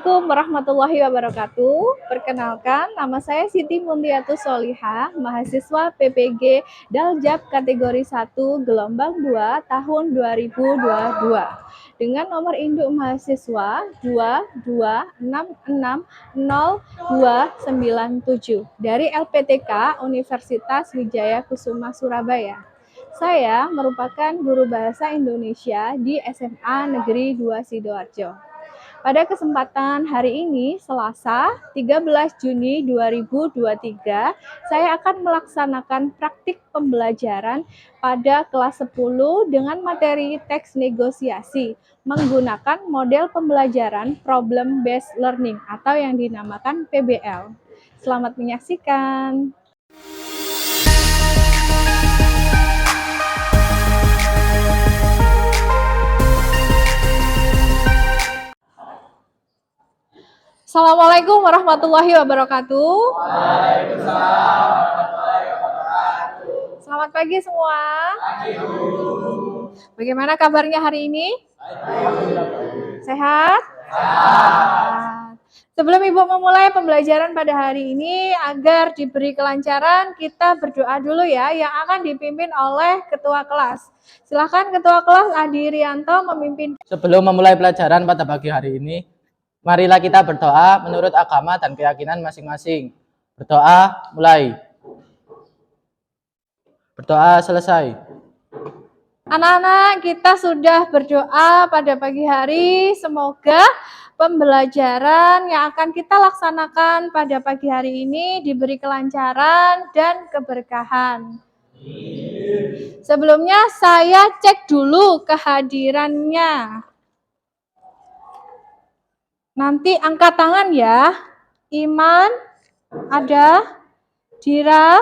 Assalamualaikum warahmatullahi wabarakatuh. Perkenalkan, nama saya Siti Muntiatus Solihah, mahasiswa PPG Daljab kategori 1 gelombang 2 tahun 2022. Dengan nomor induk mahasiswa 226600297 dari LPTK Universitas Wijaya Kusuma Surabaya. Saya merupakan guru bahasa Indonesia di SMA Negeri 2 Sidoarjo. Pada kesempatan hari ini, Selasa 13 Juni 2023, saya akan melaksanakan praktik pembelajaran pada kelas 10 dengan materi teks negosiasi menggunakan model pembelajaran Problem Based Learning atau yang dinamakan PBL. Selamat menyaksikan. Assalamualaikum warahmatullahi wabarakatuh. Waalaikumsalam warahmatullahi wabarakatuh. Selamat pagi semua. Pagi, Bu. Bagaimana kabarnya hari ini? Baik. Sehat? Sehat. Sebelum Ibu memulai pembelajaran pada hari ini, agar diberi kelancaran, kita berdoa dulu ya, yang akan dipimpin oleh Ketua Kelas. Silakan Ketua Kelas Adi Rianto memimpin. Sebelum memulai pelajaran pada pagi hari ini, marilah kita berdoa menurut agama dan keyakinan masing-masing. Berdoa mulai. Berdoa selesai. Anak-anak, kita sudah berdoa pada pagi hari. Semoga pembelajaran yang akan kita laksanakan pada pagi hari ini diberi kelancaran dan keberkahan. Sebelumnya saya cek dulu kehadirannya. Nanti angkat tangan ya. Iman, ada. Dira,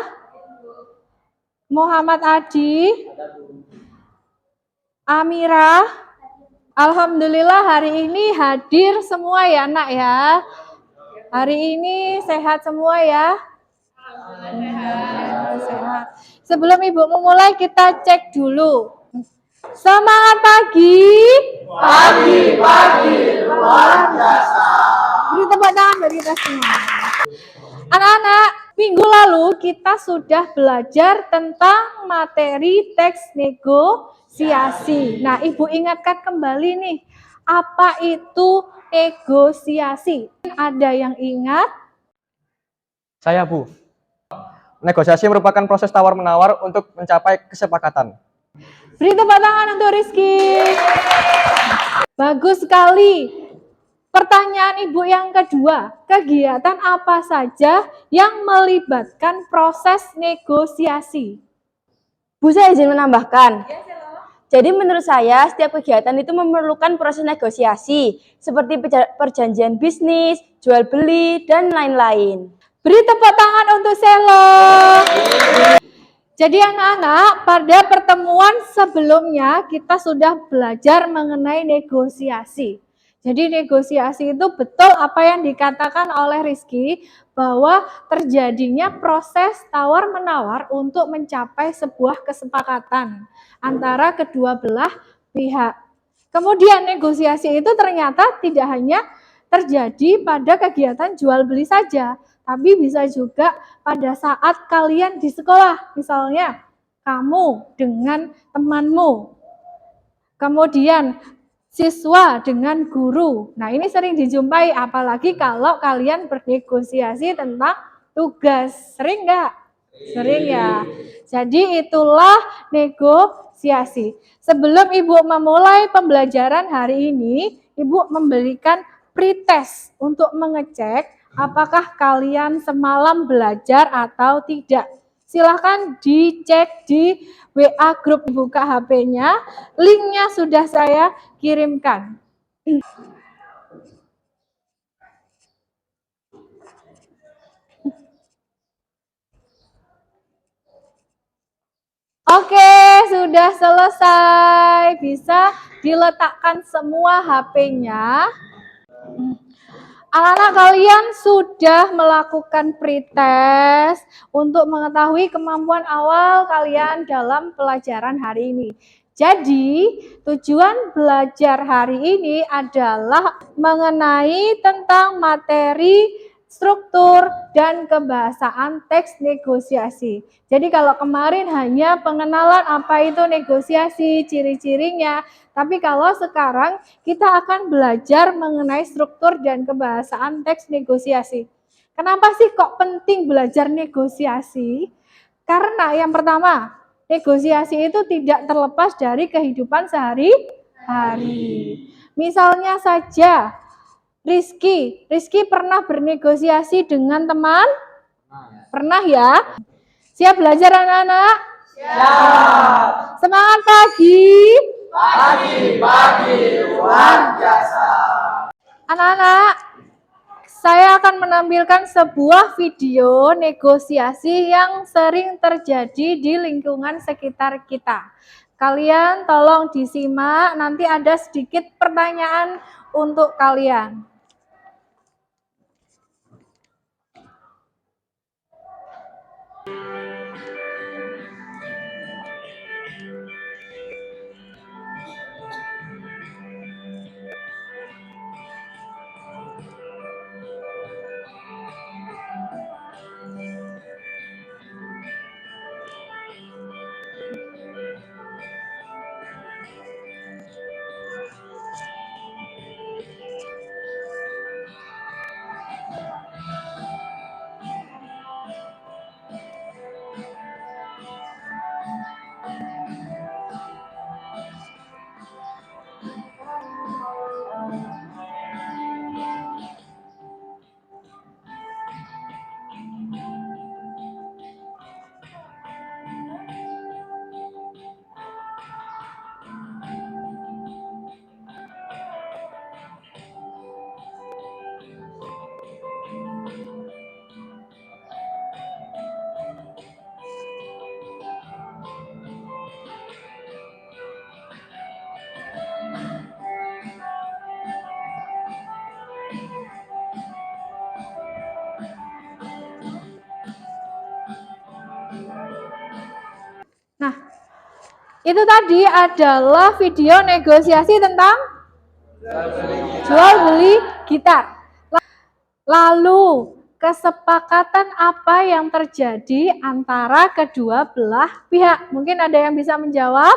Muhammad Adi, Amira. Alhamdulillah hari ini hadir semua ya nak ya. Hari ini sehat semua ya. Sehat. Sebelum Ibu memulai kita cek dulu. Semangat pagi. Pagi luar biasa. Beri tepuk tangan bagi kita semua. Anak-anak, minggu lalu kita sudah belajar tentang materi teks negosiasi. Nah, Ibu ingatkan kembali nih, apa itu negosiasi? Ada yang ingat? Saya, Bu. Negosiasi merupakan proses tawar-menawar untuk mencapai kesepakatan. Beri tepuk tangan untuk Rizky. Bagus sekali. Pertanyaan Ibu yang kedua, kegiatan apa saja yang melibatkan proses negosiasi? Bu, saya izin menambahkan. Jadi menurut saya setiap kegiatan itu memerlukan proses negosiasi seperti perjanjian bisnis, jual beli, dan lain-lain. Beri tepuk tangan untuk Selo. Jadi anak-anak, pada pertemuan sebelumnya kita sudah belajar mengenai negosiasi. Jadi negosiasi itu betul apa yang dikatakan oleh Rizky, bahwa terjadinya proses tawar-menawar untuk mencapai sebuah kesepakatan antara kedua belah pihak. Kemudian negosiasi itu ternyata tidak hanya terjadi pada kegiatan jual beli saja, tapi bisa juga pada saat kalian di sekolah, misalnya kamu dengan temanmu, kemudian siswa dengan guru. Nah, ini sering dijumpai, apalagi kalau kalian bernegosiasi tentang tugas. Sering nggak? Sering ya. Jadi itulah negosiasi. Sebelum Ibu memulai pembelajaran hari ini, Ibu memberikan pretest untuk mengecek apakah kalian semalam belajar atau tidak. Silahkan dicek di WA grup, buka HP-nya, linknya sudah saya kirimkan. Oke, sudah selesai. Bisa diletakkan semua HP-nya. Anak-anak kalian sudah melakukan pretest untuk mengetahui kemampuan awal kalian dalam pelajaran hari ini. Jadi, tujuan belajar hari ini adalah mengenai tentang materi, struktur, dan kebahasaan teks negosiasi. Jadi kalau kemarin hanya pengenalan apa itu negosiasi, ciri-cirinya, tapi kalau sekarang kita akan belajar mengenai struktur dan kebahasaan teks negosiasi. Kenapa sih kok penting belajar negosiasi? Karena yang pertama, negosiasi itu tidak terlepas dari kehidupan sehari-hari. Misalnya saja, Rizky pernah bernegosiasi dengan teman? Pernah ya? Siap belajar anak-anak? Siap. Semangat pagi. Pagi, luar biasa. Anak-anak, saya akan menampilkan sebuah video negosiasi yang sering terjadi di lingkungan sekitar kita. Kalian tolong disimak, nanti ada sedikit pertanyaan untuk kalian. Nah, itu tadi adalah video negosiasi tentang jual beli gitar. Lalu, kesepakatan apa yang terjadi antara kedua belah pihak? Mungkin ada yang bisa menjawab?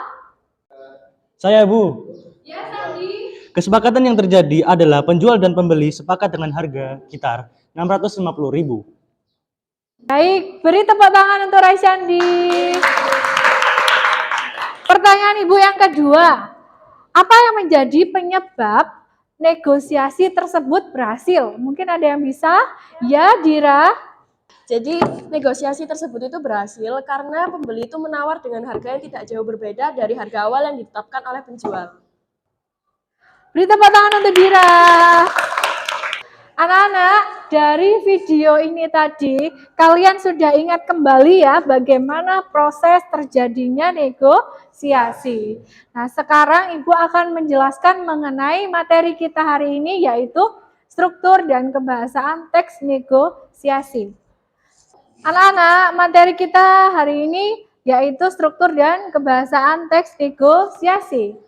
Saya, Bu. Ya, tadi. Kesepakatan yang terjadi adalah penjual dan pembeli sepakat dengan harga gitar 650.000. Baik, beri tepuk tangan untuk Raisyandi. Pertanyaan Ibu yang kedua, apa yang menjadi penyebab negosiasi tersebut berhasil? Mungkin ada yang bisa? Ya, Dira. Jadi negosiasi tersebut itu berhasil karena pembeli itu menawar dengan harga yang tidak jauh berbeda dari harga awal yang ditetapkan oleh penjual. Beri tepuk tangan untuk Dira. Anak-anak, dari video ini tadi, kalian sudah ingat kembali ya bagaimana proses terjadinya negosiasi. Nah, sekarang Ibu akan menjelaskan mengenai materi kita hari ini, yaitu struktur dan kebahasaan teks negosiasi. Anak-anak, materi kita hari ini yaitu struktur dan kebahasaan teks negosiasi.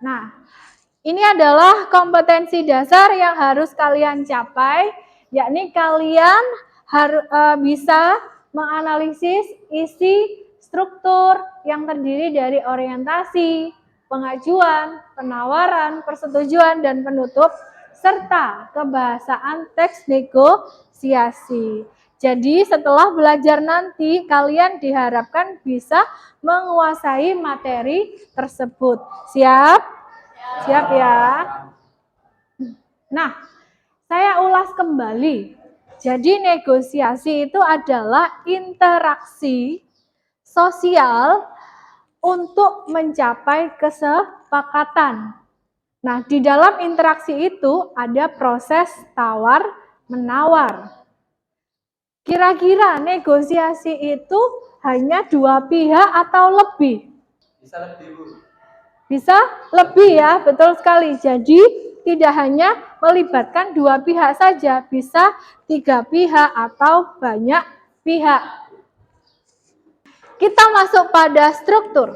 Nah, ini adalah kompetensi dasar yang harus kalian capai, yakni kalian harus bisa menganalisis isi struktur yang terdiri dari orientasi, pengajuan, penawaran, persetujuan, dan penutup, serta kebahasaan teks negosiasi. Jadi setelah belajar nanti, kalian diharapkan bisa menguasai materi tersebut. Siap? Siap ya. Nah, saya ulas kembali. Jadi negosiasi itu adalah interaksi sosial untuk mencapai kesepakatan. Nah, di dalam interaksi itu ada proses tawar-menawar. Kira-kira negosiasi itu hanya dua pihak atau lebih? Bisa lebih, Bu. Bisa lebih ya, betul sekali. Jadi tidak hanya melibatkan dua pihak saja, bisa tiga pihak atau banyak pihak. Kita masuk pada struktur.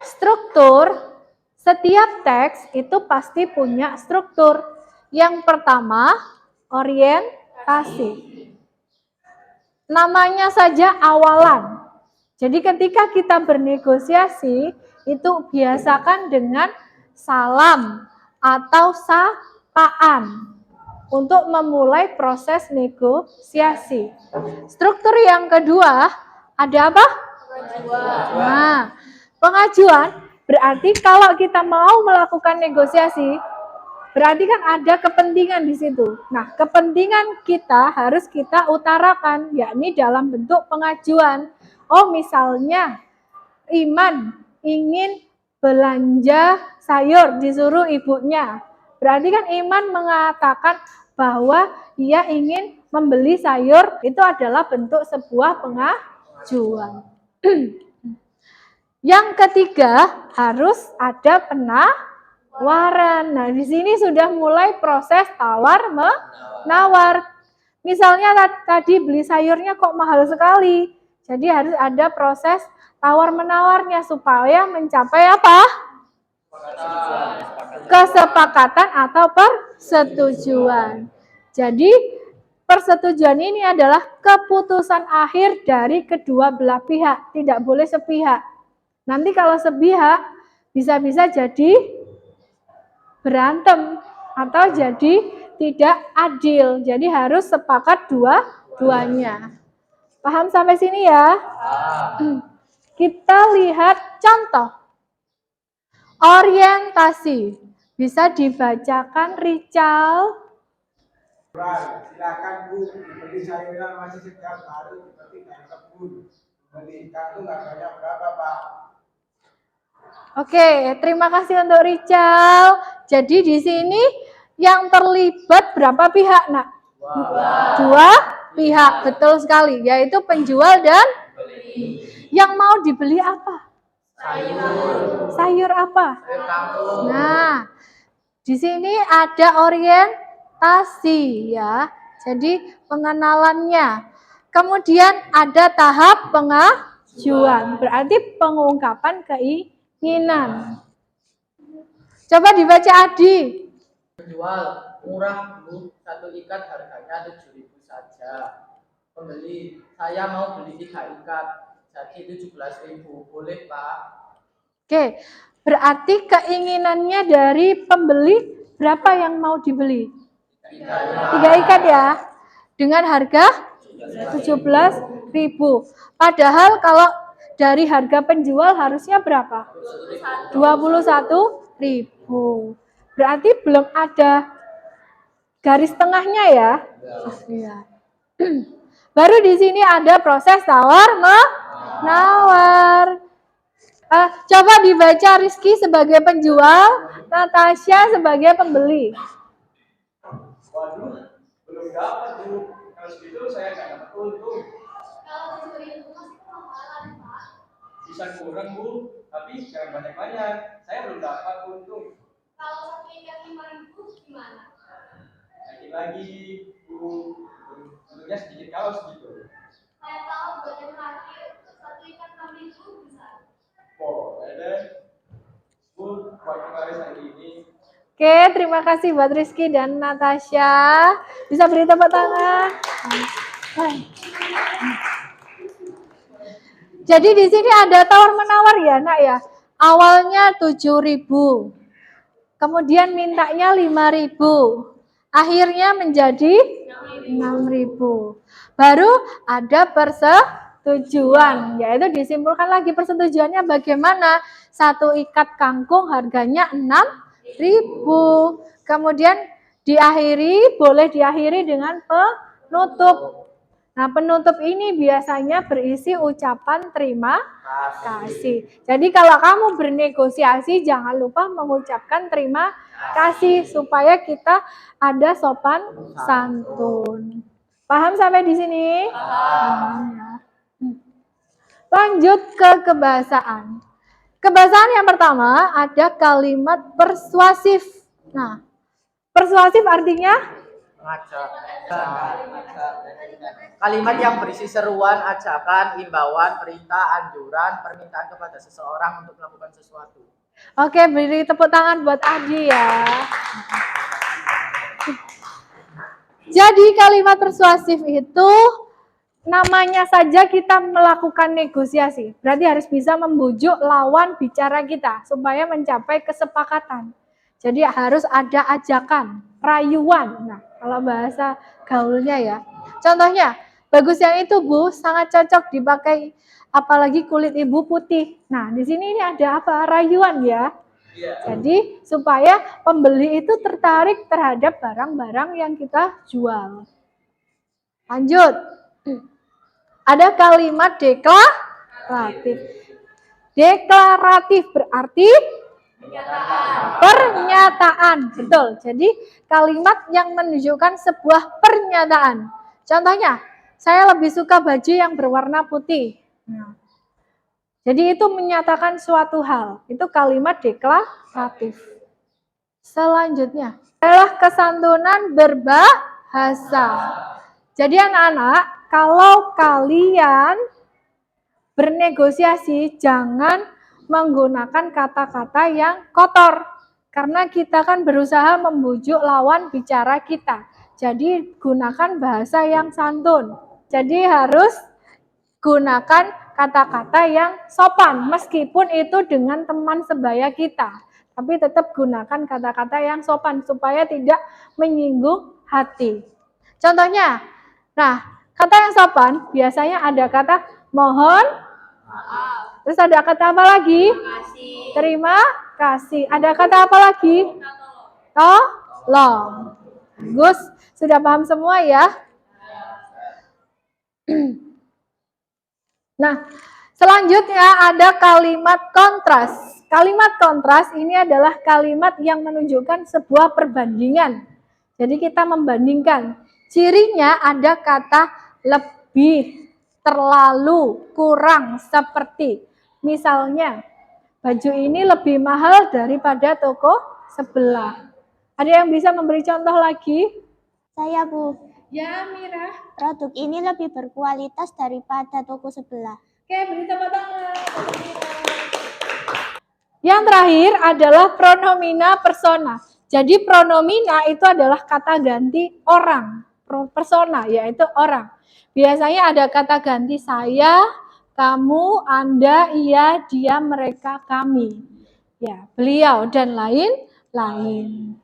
Struktur, setiap teks itu pasti punya struktur. Yang pertama, orientasi. Namanya saja awalan. Jadi ketika kita bernegosiasi, itu biasakan dengan salam atau sapaan untuk memulai proses negosiasi. Struktur yang kedua, ada apa? Nah, pengajuan berarti kalau kita mau melakukan negosiasi, berarti kan ada kepentingan di situ. Nah, kepentingan kita harus kita utarakan, yakni dalam bentuk pengajuan. Oh, misalnya Iman ingin belanja sayur, disuruh ibunya. Berarti kan Iman mengatakan bahwa ia ingin membeli sayur, itu adalah bentuk sebuah pengajuan. Yang ketiga, harus ada penawaran. Nah, di sini sudah mulai proses tawar menawar. Misalnya tadi beli sayurnya kok mahal sekali. Jadi harus ada proses tawar menawarnya supaya mencapai apa? Kesepakatan atau persetujuan. Jadi persetujuan ini adalah keputusan akhir dari kedua belah pihak, tidak boleh sepihak. Nanti kalau sepihak bisa-bisa jadi berantem atau jadi tidak adil. Jadi harus sepakat dua-duanya. Paham sampai sini ya? Kita lihat contoh. Orientasi. Bisa dibacakan Richal. Silakan Bu, beli sayuran masih segar baru seperti dari kebun. Beli ikan itu harganya berapa Pak? Oke, terima kasih untuk Richal. Jadi di sini yang terlibat berapa pihak, Nak? Dua pihak, betul sekali, yaitu penjual dan beli. Yang mau dibeli apa? Sayur apa? Nah, di sini ada orientasi ya. Jadi pengenalannya. Kemudian ada tahap pengajuan, berarti pengungkapan keinginan. Coba dibaca Adi. Penjual, murah Bu, satu ikat harganya 7.000 saja. Pembeli, saya mau beli 3 ikat, jadi 17.000, boleh Pak? Oke, berarti keinginannya dari pembeli berapa yang mau dibeli? 3 ikat ya, dengan harga 17.000. Padahal kalau dari harga penjual harusnya berapa? 21.000. Berarti belum ada garis tengahnya ya. Iya. Baru di sini ada proses tawar menawar. Coba dibaca Rizky sebagai penjual, Natasha sebagai pembeli. Waduh, belum dapat Bu. Kalau segitu saya nggak dapat untung. Bisa kurang Bu, tapi jangan banyak-banyak. Saya belum dapat untung. Kalau satu ikat 5.000 gimana? Lagi Bu, untungnya sedikit kaos gitu. Saya tahu bagian terakhir satu ikat 6.000 bisa. Boleh deh. Bu, buat hari ini. Oke, terima kasih buat Rizky dan Natasha. Bisa beri tepuk tangan. Jadi di sini ada tawar menawar ya, Nak ya. Awalnya 7.000. Kemudian mintanya 5.000. Akhirnya menjadi 6.000. Baru ada persetujuan, yaitu disimpulkan lagi persetujuannya bagaimana. Satu ikat kangkung harganya 6.000. Kemudian boleh diakhiri dengan penutup. Nah, penutup ini biasanya berisi ucapan terima kasih. Jadi kalau kamu bernegosiasi jangan lupa mengucapkan terima kasih supaya kita ada sopan santun. Paham sampai di sini? Paham ya. Lanjut ke kebahasaan. Kebahasaan yang pertama ada kalimat persuasif. Nah, persuasif artinya Mengajak. Kalimat yang berisi seruan, ajakan, imbauan, perintah, anjuran, permintaan kepada seseorang untuk melakukan sesuatu. Oke, beri tepuk tangan buat Adi ya. Jadi kalimat persuasif itu namanya saja kita melakukan negosiasi. Berarti harus bisa membujuk lawan bicara kita supaya mencapai kesepakatan. Jadi harus ada ajakan, rayuan. Nah, kalau bahasa gaulnya ya. Contohnya, bagus yang itu Bu, sangat cocok dipakai apalagi kulit Ibu putih. Nah, di sini ini ada apa? Rayuan ya. Jadi supaya pembeli itu tertarik terhadap barang-barang yang kita jual. Lanjut. Ada kalimat deklaratif. Deklaratif berarti pernyataan. Betul. Jadi kalimat yang menunjukkan sebuah pernyataan. Contohnya, saya lebih suka baju yang berwarna putih. Nah, jadi itu menyatakan suatu hal. Itu kalimat deklaratif. Selanjutnya adalah kesantunan berbahasa. Jadi anak-anak, kalau kalian bernegosiasi jangan menggunakan kata-kata yang kotor. Karena kita kan berusaha membujuk lawan bicara kita. Jadi gunakan bahasa yang santun. Jadi harus gunakan kata-kata yang sopan. Meskipun itu dengan teman sebaya kita. Tapi tetap gunakan kata-kata yang sopan supaya tidak menyinggung hati. Contohnya, nah kata yang sopan biasanya ada kata mohon, terus ada kata apa lagi? Terima kasih. Ada kata apa lagi? Tolong. Gus, sudah paham semua ya? Nah, selanjutnya ada kalimat kontras. Kalimat kontras ini adalah kalimat yang menunjukkan sebuah perbandingan. Jadi kita membandingkan. Cirinya ada kata lebih, terlalu, kurang, seperti. Misalnya, baju ini lebih mahal daripada toko sebelah. Ada yang bisa memberi contoh lagi? Saya Bu, Ya, Mira. produk ini lebih berkualitas daripada toko sebelah. Oke, beri tepuk tangan. Yang terakhir adalah pronomina persona. Jadi pronomina itu adalah kata ganti orang. Persona yaitu orang. Biasanya ada kata ganti saya, kamu, Anda, ia, dia, mereka, kami. Ya, beliau dan lain-lain.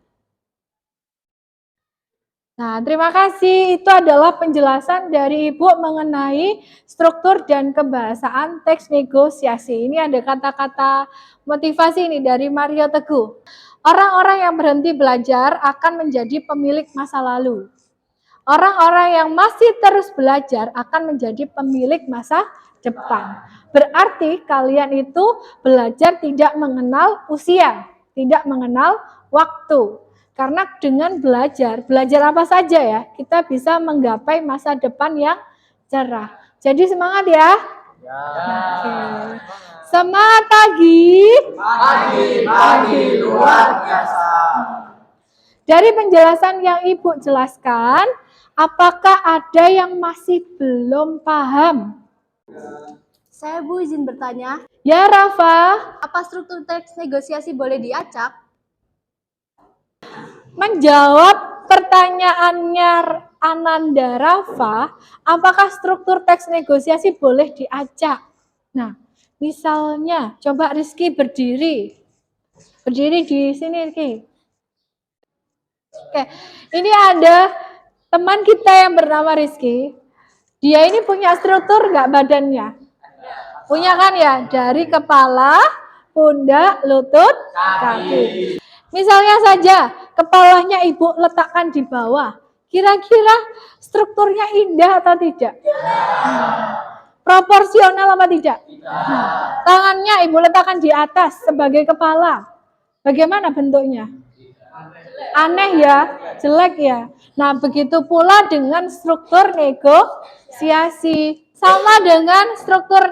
Nah, terima kasih. Itu adalah penjelasan dari Ibu mengenai struktur dan kebahasaan teks negosiasi. Ini ada kata-kata motivasi ini dari Mario Teguh. Orang-orang yang berhenti belajar akan menjadi pemilik masa lalu. Orang-orang yang masih terus belajar akan menjadi pemilik masa depan. Berarti kalian itu belajar tidak mengenal usia, tidak mengenal waktu. Karena dengan belajar apa saja ya, kita bisa menggapai masa depan yang cerah. Jadi semangat ya. Oke. Semangat pagi. Pagi luar biasa. Dari penjelasan yang Ibu jelaskan, apakah ada yang masih belum paham? Saya Bu izin bertanya, Ya Rafa, apa struktur teks negosiasi boleh diacak? menjawab pertanyaannya Ananda Rafa, apakah struktur teks negosiasi boleh diacak? Nah, misalnya, coba Rizky berdiri. Berdiri di sini, Rizky. Oke, ini ada teman kita yang bernama Rizky. Dia ini punya struktur nggak badannya? Punya kan ya? Dari kepala, pundak, lutut, kaki. Misalnya saja, kepalanya Ibu letakkan di bawah. Kira-kira strukturnya indah atau tidak? Proporsional apa tidak? Nah, tangannya Ibu letakkan di atas sebagai kepala. Bagaimana bentuknya? Aneh ya, jelek ya. Nah, begitu pula dengan struktur negosiasi. Sama dengan struktur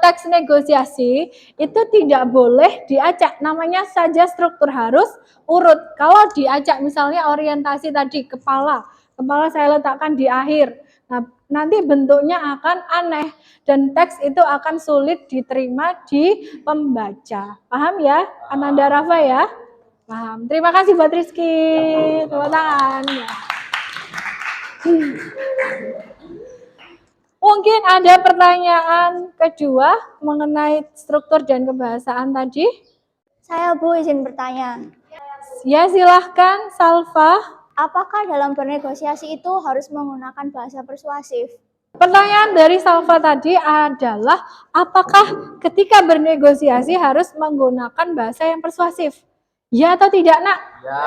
teks negosiasi itu tidak boleh diacak, namanya saja struktur harus urut. Kalau diacak misalnya orientasi tadi kepala saya letakkan di akhir, nah nanti bentuknya akan aneh dan teks itu akan sulit diterima di pembaca. Paham ya Ananda Rafa ya? Paham. Terima kasih buat Rizky, tepuk tangan ya. Mungkin ada pertanyaan kedua mengenai struktur dan kebahasaan tadi? Saya Bu izin bertanya. Ya silahkan Salva. Apakah dalam bernegosiasi itu harus menggunakan bahasa persuasif? Pertanyaan dari Salva tadi adalah apakah ketika bernegosiasi harus menggunakan bahasa yang persuasif? Ya atau tidak nak? Ya.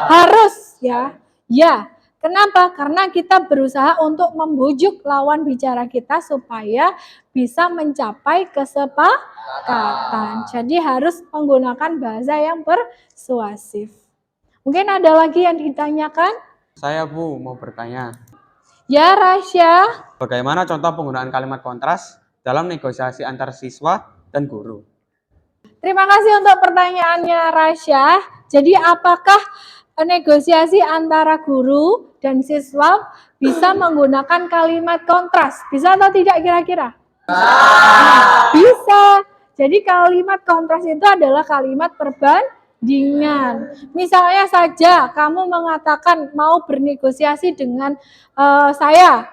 Harus ya. Ya. Kenapa? Karena kita berusaha untuk membujuk lawan bicara kita supaya bisa mencapai kesepakatan. Jadi harus menggunakan bahasa yang persuasif. Mungkin ada lagi yang ditanyakan? Saya Bu mau bertanya. Ya Rasya. Bagaimana contoh penggunaan kalimat kontras dalam negosiasi antar siswa dan guru? Terima kasih untuk pertanyaannya Rasya. Jadi apakah negosiasi antara guru dan siswa bisa menggunakan kalimat kontras? Bisa atau tidak kira-kira? Bisa. Jadi kalimat kontras itu adalah kalimat perbandingan. Misalnya saja kamu mengatakan mau bernegosiasi dengan saya.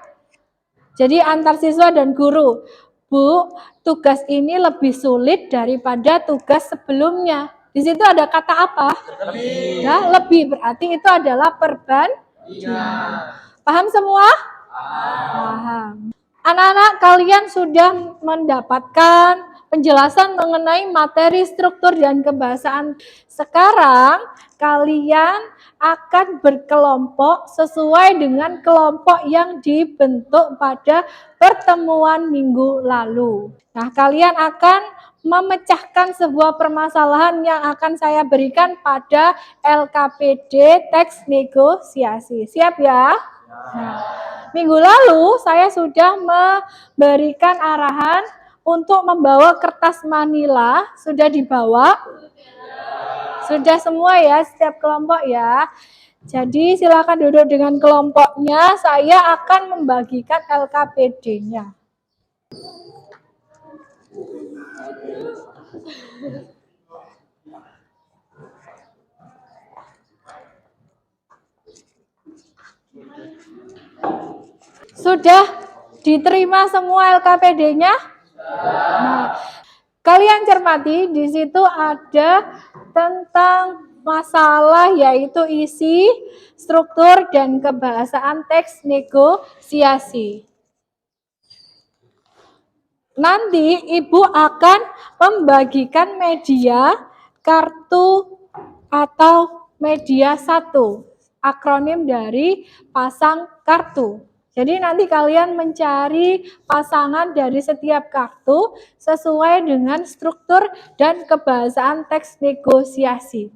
Jadi antar siswa dan guru. Bu, tugas ini lebih sulit daripada tugas sebelumnya. Di situ ada kata apa? Lebih. Ya, lebih berarti itu adalah perbandingan. Paham semua? Paham. Anak-anak kalian sudah mendapatkan penjelasan mengenai materi struktur dan kebahasaan. Sekarang kalian akan berkelompok sesuai dengan kelompok yang dibentuk pada pertemuan minggu lalu. Nah, kalian akan memecahkan sebuah permasalahan yang akan saya berikan pada LKPD teks negosiasi. Siap ya? Nah, minggu lalu saya sudah memberikan arahan untuk membawa kertas manila. Sudah dibawa? Sudah semua ya, setiap kelompok ya. Jadi silakan duduk dengan kelompoknya. Saya akan membagikan LKPD-nya. Sudah diterima semua LKPD-nya? Nah, kalian cermati di situ ada tentang masalah yaitu isi, struktur, dan kebahasaan teks negosiasi. Nanti Ibu akan membagikan media, kartu, atau media 1, akronim dari pasang kartu. Jadi nanti kalian mencari pasangan dari setiap kartu sesuai dengan struktur dan kebahasaan teks negosiasi.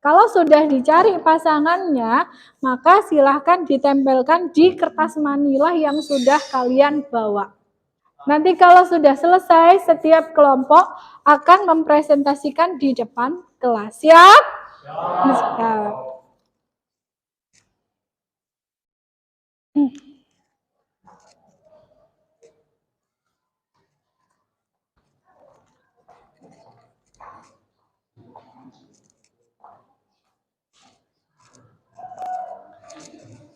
Kalau sudah dicari pasangannya, maka silahkan ditempelkan di kertas manila yang sudah kalian bawa. Nanti kalau sudah selesai, setiap kelompok akan mempresentasikan di depan kelas. Siap? Siap.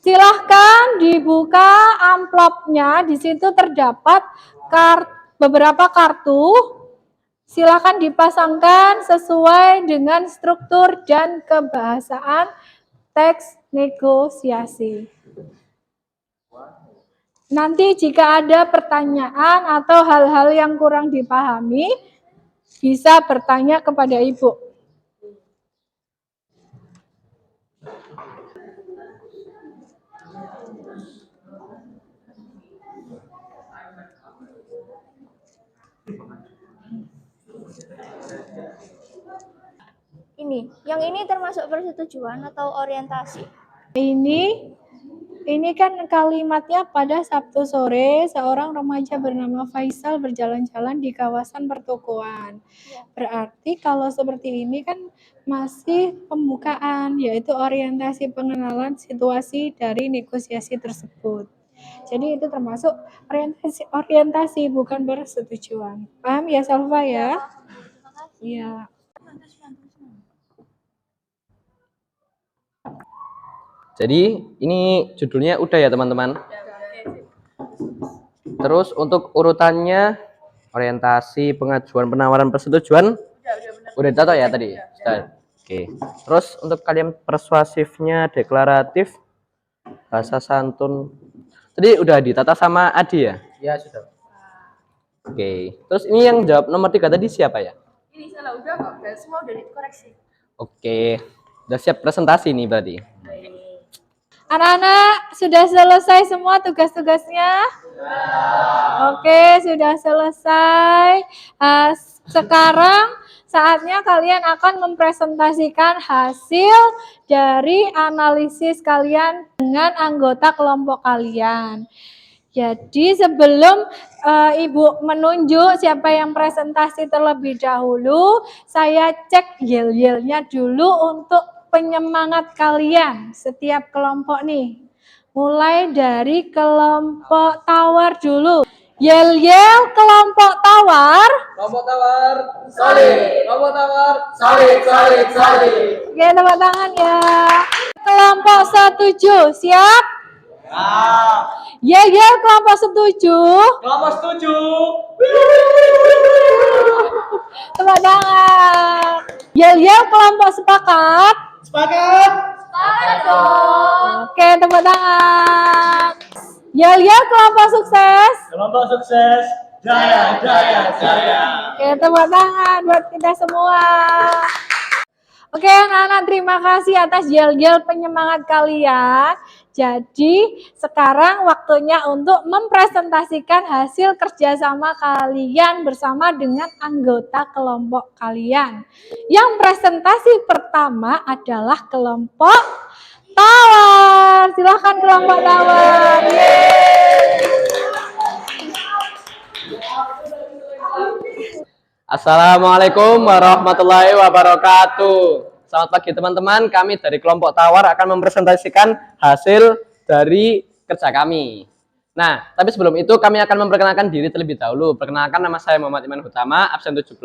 Silahkan dibuka amplopnya, di situ terdapat beberapa kartu. Silahkan dipasangkan sesuai dengan struktur dan kebahasaan teks negosiasi. Nanti jika ada pertanyaan atau hal-hal yang kurang dipahami, bisa bertanya kepada Ibu. Yang ini termasuk persetujuan atau orientasi? Ini Ini kan kalimatnya pada Sabtu sore seorang remaja bernama Faisal berjalan-jalan di kawasan pertokoan. Berarti kalau seperti ini kan masih pembukaan, yaitu orientasi pengenalan situasi dari negosiasi tersebut. Jadi itu termasuk orientasi bukan persetujuan. Paham ya Salva ya? Iya. Jadi ini judulnya udah ya teman-teman. Terus untuk urutannya orientasi, pengajuan, penawaran, persetujuan udah data ya tadi. Sudah. Oke. Terus untuk kalian persuasifnya, deklaratif, bahasa santun. Tadi udah ditata sama Adi ya? Ya sudah. Oke. Terus ini yang jawab nomor 3 tadi siapa ya? Ini salah udah kok, dan semua udah dikoreksi. Oke. Udah siap presentasi nih berarti. Anak-anak sudah selesai semua tugas-tugasnya? Oke, sudah selesai. Sekarang saatnya kalian akan mempresentasikan hasil dari analisis kalian dengan anggota kelompok kalian. Jadi sebelum Ibu menunjuk siapa yang presentasi terlebih dahulu, saya cek yel-yelnya dulu untuk penyemangat kalian setiap kelompok nih. Mulai dari kelompok tawar dulu. Yel-yel kelompok tawar. Kelompok tawar, solid. Kelompok tawar, solid, solid, solid. Oke, tepuk tangan ya. Kelompok setuju, siap? Yel-yel kelompok setuju. Kelompok setuju. Tepuk tangan. Yel-yel kelompok sepakat. Sepakat. Oke, tepuk tangan. Yel-yel kelompok sukses. Kelompok sukses. Jaya, jaya, jaya. Oke, tepuk tangan buat kita semua. Oke, anak-anak, terima kasih atas yel-yel penyemangat kalian. Jadi, sekarang waktunya untuk mempresentasikan hasil kerjasama kalian bersama dengan anggota kelompok kalian. Yang presentasi pertama adalah kelompok tawar. Silahkan kelompok tawar. Assalamualaikum warahmatullahi wabarakatuh. Selamat pagi teman-teman, kami dari kelompok tawar akan mempresentasikan hasil dari kerja kami. Nah, tapi sebelum itu kami akan memperkenalkan diri terlebih dahulu. Perkenalkan, nama saya Muhammad Iman Hutama, absen 17.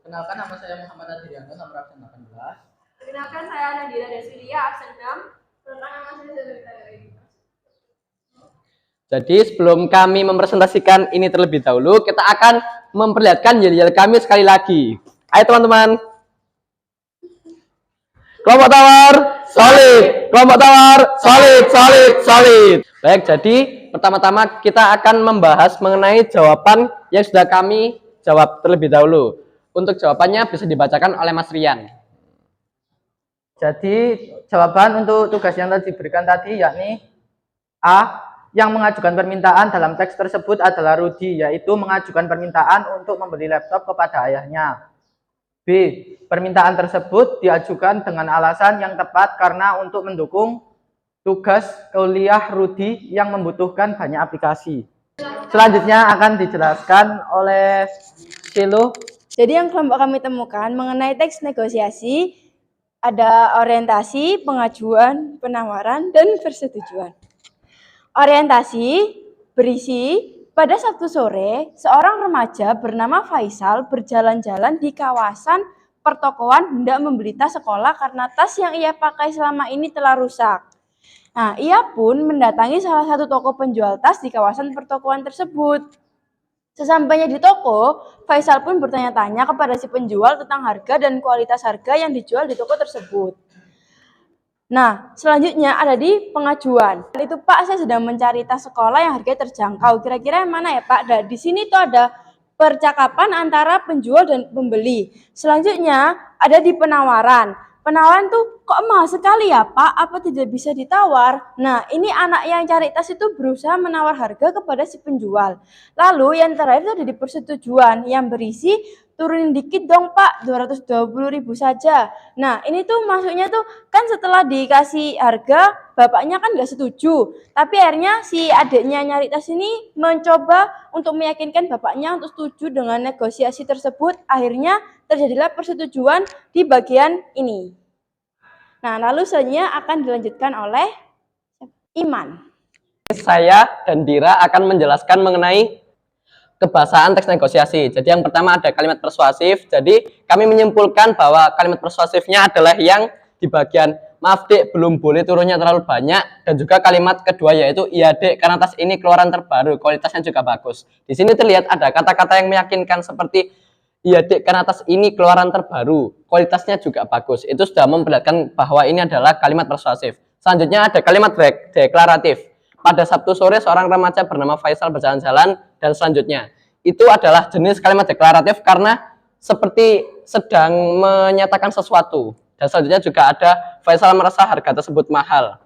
Kenalkan, nama saya Muhammad Adrianto, nomor absen 18. Perkenalkan, saya Nadira Desilia, absen 6. Perkenalkan, nama saya Jadi sebelum kami mempresentasikan ini terlebih dahulu, kita akan memperlihatkan yel-yel kami sekali lagi. Ayo teman-teman. Kelompok tawar, solid. Kelompok tawar, solid, solid, solid. Baik, jadi pertama-tama kita akan membahas mengenai jawaban yang sudah kami jawab terlebih dahulu. Untuk jawabannya bisa dibacakan oleh Mas Rian. Jadi jawaban untuk tugas yang tadi diberikan tadi yakni A. Yang mengajukan permintaan dalam teks tersebut adalah Rudi, yaitu mengajukan permintaan untuk membeli laptop kepada ayahnya. B. Permintaan tersebut diajukan dengan alasan yang tepat karena untuk mendukung tugas kuliah Rudi yang membutuhkan banyak aplikasi. Selanjutnya akan dijelaskan oleh Silo. Jadi yang kelompok kami temukan mengenai teks negosiasi ada orientasi, pengajuan, penawaran, dan persetujuan. Orientasi berisi pada Sabtu sore, seorang remaja bernama Faisal berjalan-jalan di kawasan pertokoan hendak membeli tas sekolah karena tas yang ia pakai selama ini telah rusak. Nah, ia pun mendatangi salah satu toko penjual tas di kawasan pertokoan tersebut. Sesampainya di toko, Faisal pun bertanya-tanya kepada si penjual tentang harga dan kualitas harga yang dijual di toko tersebut. Nah, selanjutnya ada di pengajuan. Itu Pak, saya sedang mencari tas sekolah yang harganya terjangkau. Kira-kira yang mana ya Pak? Nah, di sini tuh ada percakapan antara penjual dan pembeli. Selanjutnya ada di penawaran. penawaran tuh kok mahal sekali ya Pak, apa tidak bisa ditawar? Nah, ini anak yang cari tas itu berusaha menawar harga kepada si penjual. Lalu yang terakhir itu ada di persetujuan yang berisi turunin dikit dong Pak, 220.000 saja. Nah, ini tuh maksudnya tuh kan setelah dikasih harga, bapaknya kan nggak setuju. Tapi akhirnya si adiknya nyari tas ini mencoba untuk meyakinkan bapaknya untuk setuju dengan negosiasi tersebut. Akhirnya terjadilah persetujuan di bagian ini. Nah, lalu selanjutnya akan dilanjutkan oleh Iman. Saya dan Dira akan menjelaskan mengenai kebahasaan teks negosiasi. Jadi yang pertama ada kalimat persuasif. Jadi kami menyimpulkan bahwa kalimat persuasifnya adalah yang di bagian maaf dek belum boleh turunnya terlalu banyak, dan juga kalimat kedua yaitu iya dek karena tas ini keluaran terbaru, kualitasnya juga bagus. Di sini terlihat ada kata-kata yang meyakinkan seperti iya dek karena tas ini keluaran terbaru, kualitasnya juga bagus. Itu sudah memperlihatkan bahwa ini adalah kalimat persuasif. Selanjutnya ada kalimat deklaratif. Pada Sabtu sore seorang remaja bernama Faisal berjalan-jalan, dan selanjutnya. Itu adalah jenis kalimat deklaratif karena seperti sedang menyatakan sesuatu. Dan selanjutnya juga ada Faisal merasa harga tersebut mahal.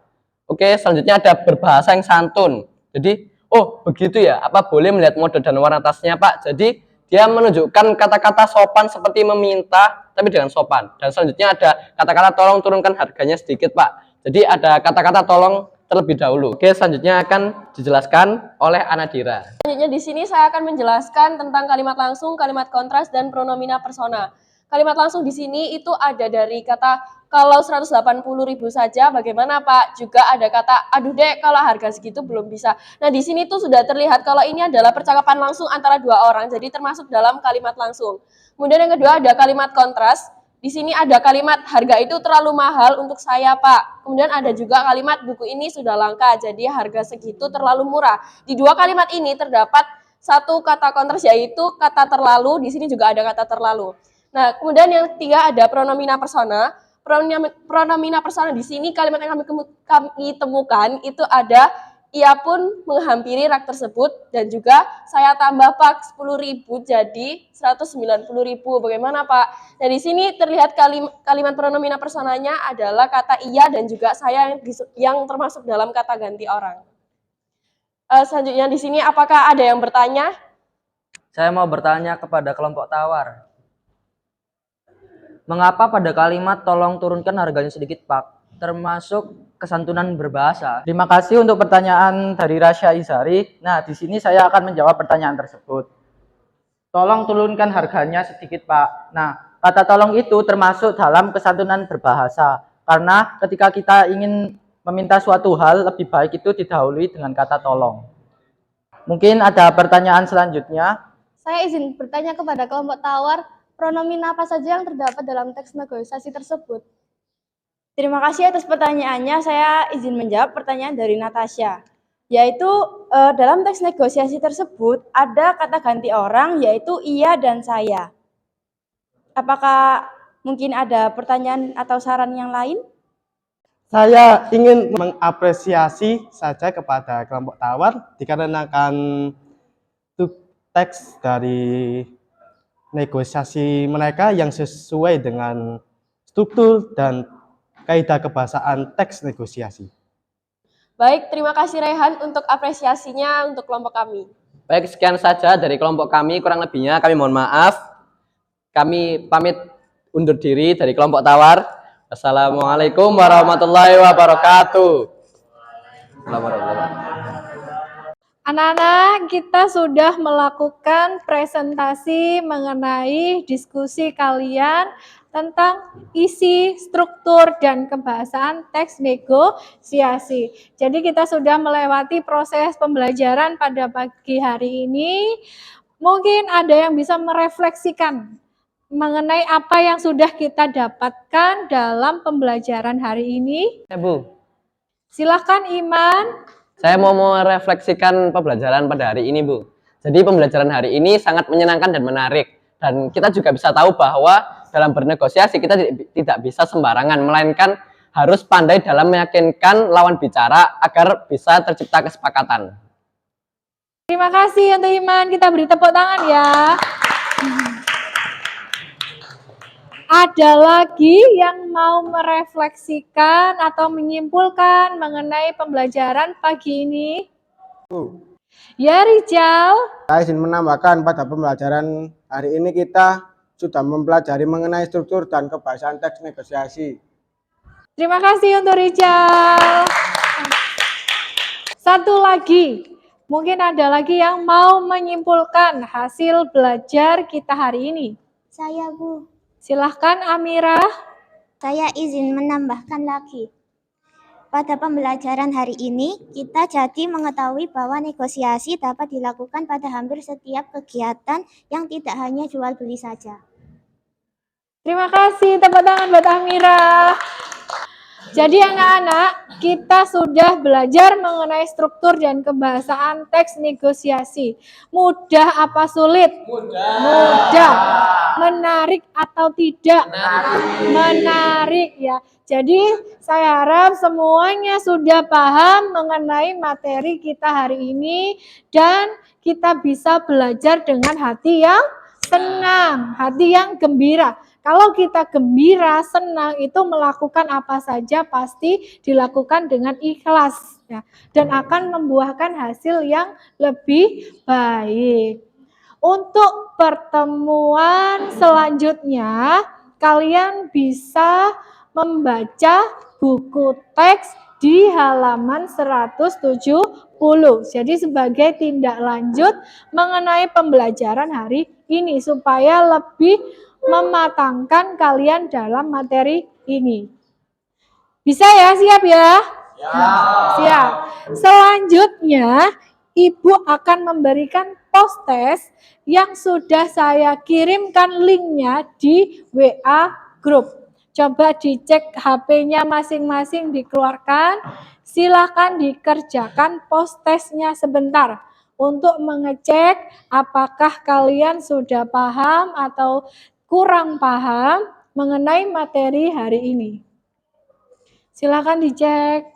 Oke, selanjutnya ada berbahasa yang santun. Jadi, oh begitu ya, apa boleh melihat model dan warna tasnya Pak? Jadi dia menunjukkan kata-kata sopan seperti meminta, tapi dengan sopan. Dan selanjutnya ada kata-kata tolong turunkan harganya sedikit Pak. Jadi ada kata-kata tolong terlebih dahulu. Oke, selanjutnya akan dijelaskan oleh Anadira. Selanjutnya di sini saya akan menjelaskan tentang kalimat langsung, kalimat kontras, dan pronomina persona. Kalimat langsung di sini itu ada dari kata kalau 180.000 saja bagaimana Pak? Juga ada kata aduh dek kalau harga segitu belum bisa. Nah, di sini tuh sudah terlihat kalau ini adalah percakapan langsung antara dua orang, jadi termasuk dalam kalimat langsung. Kemudian yang kedua ada kalimat kontras. Di sini ada kalimat harga itu terlalu mahal untuk saya Pak. Kemudian ada juga kalimat buku ini sudah langka, jadi harga segitu terlalu murah. Di dua kalimat ini terdapat satu kata kontras yaitu kata terlalu. Di sini juga ada kata terlalu. Nah, kemudian yang ketiga ada pronomina persona. Pronomina persona di sini kalimat yang kami temukan itu ada ia pun menghampiri rak tersebut, dan juga saya tambah Pak 10.000 jadi 190.000. Bagaimana Pak? Nah, di sini terlihat kalimat pronomina personanya adalah kata iya dan juga saya yang termasuk dalam kata ganti orang. Selanjutnya di sini apakah ada yang bertanya? Saya mau bertanya kepada kelompok tawar. Mengapa pada kalimat tolong turunkan harganya sedikit Pak, termasuk kesantunan berbahasa? Terima kasih untuk pertanyaan dari Rasya Izari. Nah, di sini saya akan menjawab pertanyaan tersebut. Tolong turunkan harganya sedikit Pak. Nah, kata tolong itu termasuk dalam kesantunan berbahasa. Karena ketika kita ingin meminta suatu hal, lebih baik itu didahului dengan kata tolong. Mungkin ada pertanyaan selanjutnya. Saya izin bertanya kepada kelompok tawar, pronomina apa saja yang terdapat dalam teks negosiasi tersebut? Terima kasih atas pertanyaannya. Saya izin menjawab pertanyaan dari Natasha. Yaitu dalam teks negosiasi tersebut ada kata ganti orang yaitu iya dan saya. Apakah mungkin ada pertanyaan atau saran yang lain? Saya ingin mengapresiasi saja kepada kelompok tawar dikarenakan teks dari negosiasi mereka yang sesuai dengan struktur dan kaidah kebahasaan teks negosiasi. Baik, terima kasih Rehan untuk apresiasinya untuk kelompok kami. Baik, sekian saja dari kelompok kami. Kurang lebihnya kami mohon maaf. Kami pamit undur diri dari kelompok tawar. Assalamualaikum warahmatullahi wabarakatuh. Anak-anak, kita sudah melakukan presentasi mengenai diskusi kalian tentang isi, struktur, dan kebahasaan teks negosiasi. Jadi kita sudah melewati proses pembelajaran pada pagi hari ini. Mungkin ada yang bisa merefleksikan mengenai apa yang sudah kita dapatkan dalam pembelajaran hari ini. Ya, Bu. Silakan Iman. Saya mau merefleksikan pembelajaran pada hari ini, Bu. Jadi pembelajaran hari ini sangat menyenangkan dan menarik. Dan kita juga bisa tahu bahwa dalam bernegosiasi kita tidak bisa sembarangan, melainkan harus pandai dalam meyakinkan lawan bicara agar bisa tercipta kesepakatan. Terima kasih untuk Iman. Kita beri tepuk tangan ya. Ada lagi yang mau merefleksikan atau menyimpulkan mengenai pembelajaran pagi ini? Ya, Rijal. Saya izin menambahkan pada pembelajaran hari ini kita sudah mempelajari mengenai struktur dan kebahasaan teks negosiasi. Terima kasih untuk Rijal. Satu lagi, mungkin ada lagi yang mau menyimpulkan hasil belajar kita hari ini. Saya, Bu. Silahkan Amira. Saya izin menambahkan lagi. Pada pembelajaran hari ini, kita jadi mengetahui bahwa negosiasi dapat dilakukan pada hampir setiap kegiatan yang tidak hanya jual beli saja. Terima kasih, tepuk tangan buat Amira. Jadi anak-anak, kita sudah belajar mengenai struktur dan kebahasaan teks negosiasi. Mudah apa sulit? Mudah. Menarik atau tidak? Menarik ya. Jadi saya harap semuanya sudah paham mengenai materi kita hari ini dan kita bisa belajar dengan hati yang senang, hati yang gembira. Kalau kita gembira, senang, itu melakukan apa saja pasti dilakukan dengan ikhlas ya, dan akan membuahkan hasil yang lebih baik. Untuk pertemuan selanjutnya, kalian bisa membaca buku teks di halaman 170. Jadi sebagai tindak lanjut mengenai pembelajaran hari ini supaya lebih mematangkan kalian dalam materi ini. Bisa ya? Siap ya? Siap. Selanjutnya, Ibu akan memberikan post test yang sudah saya kirimkan linknya di WA grup. Coba dicek HP-nya masing-masing dikeluarkan. Silakan dikerjakan post testnya sebentar untuk mengecek apakah kalian sudah paham atau kurang paham mengenai materi hari ini. Silakan dicek.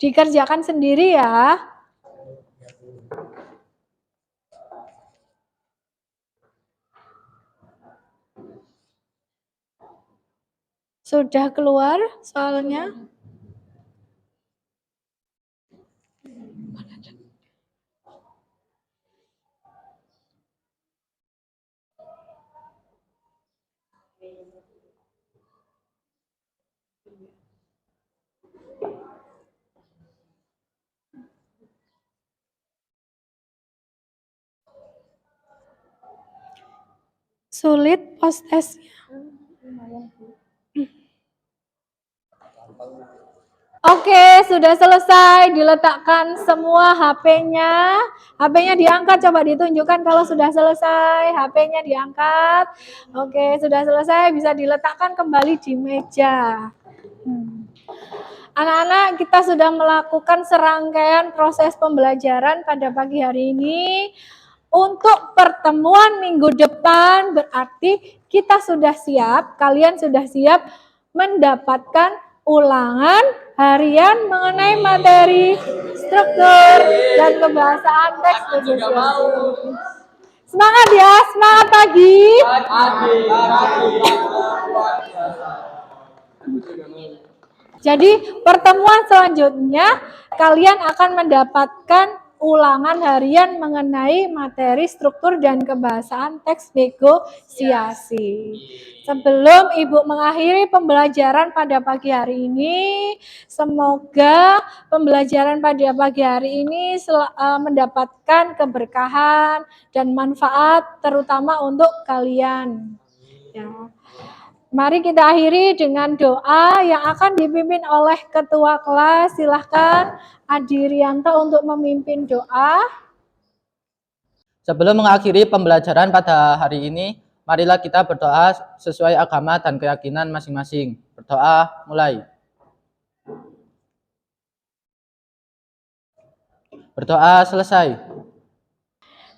Dikerjakan sendiri ya. Sudah keluar soalnya? Sulit post testnya. Oke, sudah selesai. Diletakkan semua HP-nya. HP-nya diangkat, coba ditunjukkan kalau sudah selesai. HP-nya diangkat. Oke, sudah selesai. Bisa diletakkan kembali di meja. Anak-anak, kita sudah melakukan serangkaian proses pembelajaran pada pagi hari ini. Untuk pertemuan minggu depan berarti kita sudah siap, kalian sudah siap mendapatkan ulangan harian mengenai materi struktur dan kebahasaan teks negosiasi. Semangat ya, semangat pagi. Jadi pertemuan selanjutnya kalian akan mendapatkan ulangan harian mengenai materi struktur dan kebahasaan teks negosiasi. Sebelum Ibu mengakhiri pembelajaran pada pagi hari ini, semoga pembelajaran pada pagi hari ini mendapatkan keberkahan dan manfaat terutama untuk kalian. Ya. Mari kita akhiri dengan doa yang akan dipimpin oleh Ketua Kelas. Silahkan Adi Rianto untuk memimpin doa. Sebelum mengakhiri pembelajaran pada hari ini, marilah kita berdoa sesuai agama dan keyakinan masing-masing. Berdoa mulai. Berdoa selesai.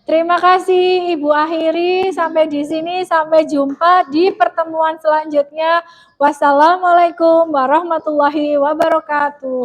Terima kasih Ibu akhiri sampai di sini, sampai jumpa di pertemuan selanjutnya. Wassalamualaikum warahmatullahi wabarakatuh.